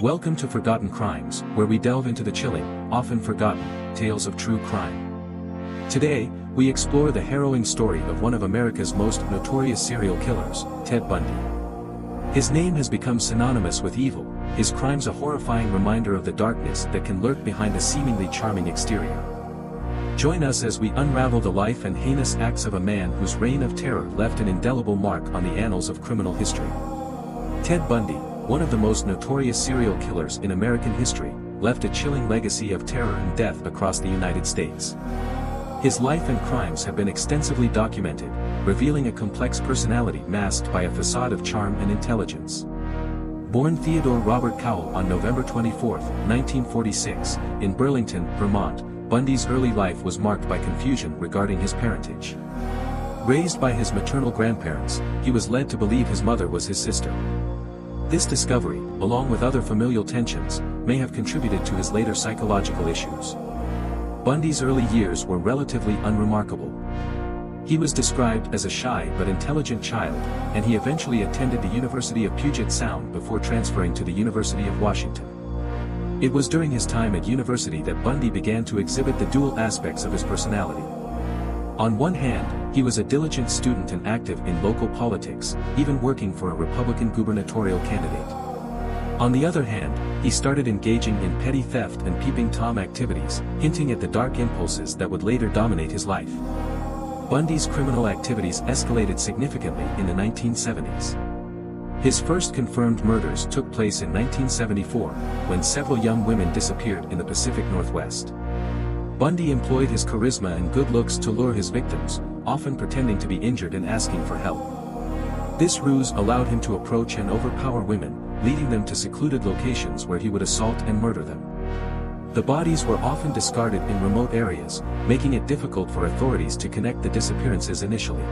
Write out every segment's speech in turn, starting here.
Welcome to Forgotten Crimes, where we delve into the chilling, often forgotten, tales of true crime. Today, we explore the harrowing story of one of America's most notorious serial killers, Ted Bundy. His name has become synonymous with evil, his crimes a horrifying reminder of the darkness that can lurk behind a seemingly charming exterior. Join us as we unravel the life and heinous acts of a man whose reign of terror left an indelible mark on the annals of criminal history. Ted Bundy, one of the most notorious serial killers in American history, left a chilling legacy of terror and death across the United States. His life and crimes have been extensively documented, revealing a complex personality masked by a facade of charm and intelligence. Born Theodore Robert Cowell on November 24, 1946, in Burlington, Vermont, Bundy's early life was marked by confusion regarding his parentage. Raised by his maternal grandparents, he was led to believe his mother was his sister. This discovery, along with other familial tensions, may have contributed to his later psychological issues. Bundy's early years were relatively unremarkable. He was described as a shy but intelligent child, and he eventually attended the University of Puget Sound before transferring to the University of Washington. It was during his time at university that Bundy began to exhibit the dual aspects of his personality. On one hand, he was a diligent student and active in local politics, even working for a Republican gubernatorial candidate. On the other hand, he started engaging in petty theft and peeping Tom activities, hinting at the dark impulses that would later dominate his life. Bundy's criminal activities escalated significantly in the 1970s. His first confirmed murders took place in 1974, when several young women disappeared in the Pacific Northwest. Bundy employed his charisma and good looks to lure his victims, often pretending to be injured and asking for help. This ruse allowed him to approach and overpower women, leading them to secluded locations where he would assault and murder them. The bodies were often discarded in remote areas, making it difficult for authorities to connect the disappearances initially.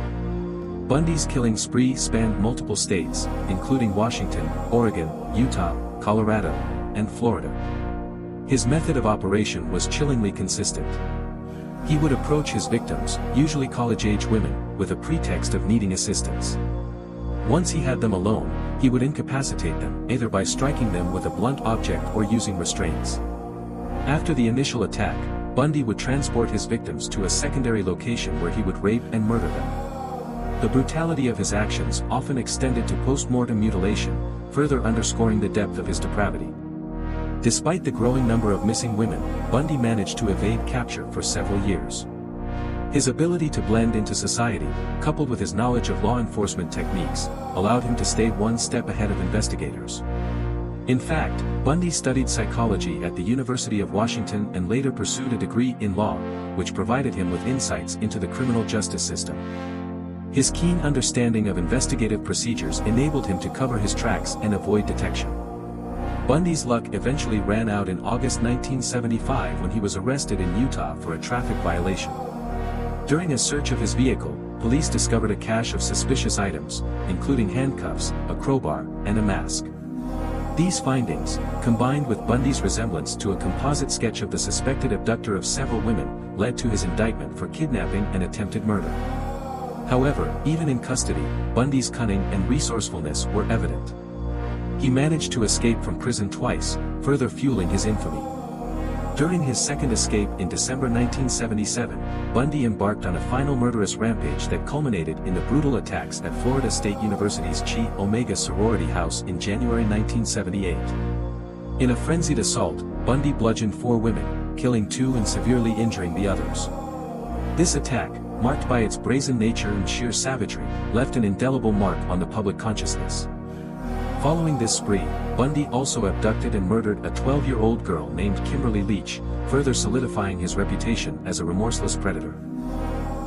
Bundy's killing spree spanned multiple states, including Washington, Oregon, Utah, Colorado, and Florida. His method of operation was chillingly consistent. He would approach his victims, usually college-age women, with a pretext of needing assistance. Once he had them alone, he would incapacitate them, either by striking them with a blunt object or using restraints. After the initial attack, Bundy would transport his victims to a secondary location where he would rape and murder them. The brutality of his actions often extended to post-mortem mutilation, further underscoring the depth of his depravity. Despite the growing number of missing women, Bundy managed to evade capture for several years. His ability to blend into society, coupled with his knowledge of law enforcement techniques, allowed him to stay one step ahead of investigators. In fact, Bundy studied psychology at the University of Washington and later pursued a degree in law, which provided him with insights into the criminal justice system. His keen understanding of investigative procedures enabled him to cover his tracks and avoid detection. Bundy's luck eventually ran out in August 1975 when he was arrested in Utah for a traffic violation. During a search of his vehicle, police discovered a cache of suspicious items, including handcuffs, a crowbar, and a mask. These findings, combined with Bundy's resemblance to a composite sketch of the suspected abductor of several women, led to his indictment for kidnapping and attempted murder. However, even in custody, Bundy's cunning and resourcefulness were evident. He managed to escape from prison twice, further fueling his infamy. During his second escape in December 1977, Bundy embarked on a final murderous rampage that culminated in the brutal attacks at Florida State University's Chi Omega sorority house in January 1978. In a frenzied assault, Bundy bludgeoned 4 women, killing 2 and severely injuring the others. This attack, marked by its brazen nature and sheer savagery, left an indelible mark on the public consciousness. Following this spree, Bundy also abducted and murdered a 12-year-old girl named Kimberly Leach, further solidifying his reputation as a remorseless predator.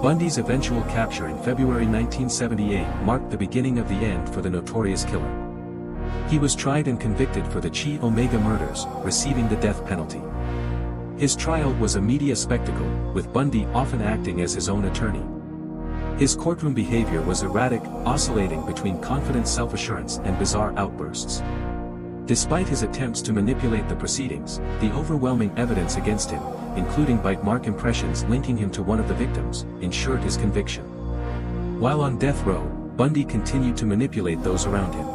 Bundy's eventual capture in February 1978 marked the beginning of the end for the notorious killer. He was tried and convicted for the Chi Omega murders, receiving the death penalty. His trial was a media spectacle, with Bundy often acting as his own attorney. His courtroom behavior was erratic, oscillating between confident self-assurance and bizarre outbursts. Despite his attempts to manipulate the proceedings, the overwhelming evidence against him, including bite mark impressions linking him to one of the victims, ensured his conviction. While on death row, Bundy continued to manipulate those around him.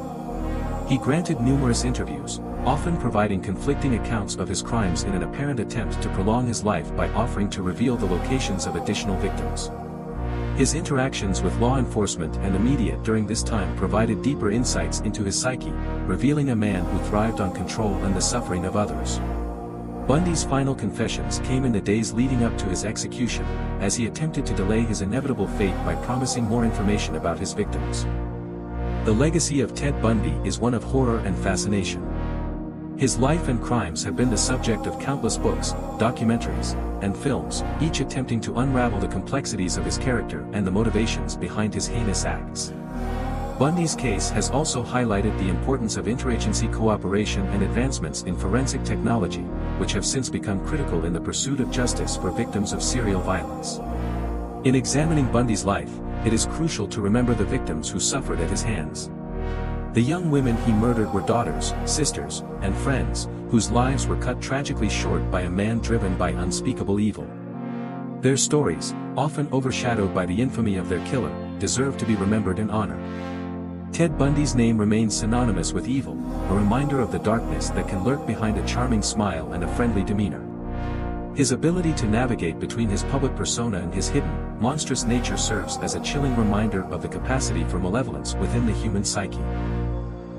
He granted numerous interviews, often providing conflicting accounts of his crimes in an apparent attempt to prolong his life by offering to reveal the locations of additional victims. His interactions with law enforcement and the media during this time provided deeper insights into his psyche, revealing a man who thrived on control and the suffering of others. Bundy's final confessions came in the days leading up to his execution, as he attempted to delay his inevitable fate by promising more information about his victims. The legacy of Ted Bundy is one of horror and fascination. His life and crimes have been the subject of countless books, documentaries, and films, each attempting to unravel the complexities of his character and the motivations behind his heinous acts. Bundy's case has also highlighted the importance of interagency cooperation and advancements in forensic technology, which have since become critical in the pursuit of justice for victims of serial violence. In examining Bundy's life, it is crucial to remember the victims who suffered at his hands. The young women he murdered were daughters, sisters, and friends, whose lives were cut tragically short by a man driven by unspeakable evil. Their stories, often overshadowed by the infamy of their killer, deserve to be remembered and honored. Ted Bundy's name remains synonymous with evil, a reminder of the darkness that can lurk behind a charming smile and a friendly demeanor. His ability to navigate between his public persona and his hidden, monstrous nature serves as a chilling reminder of the capacity for malevolence within the human psyche.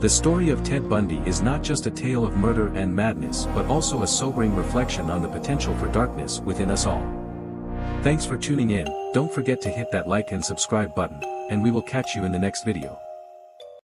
The story of Ted Bundy is not just a tale of murder and madness but also a sobering reflection on the potential for darkness within us all. Thanks for tuning in. Don't forget to hit that like and subscribe button, and we will catch you in the next video.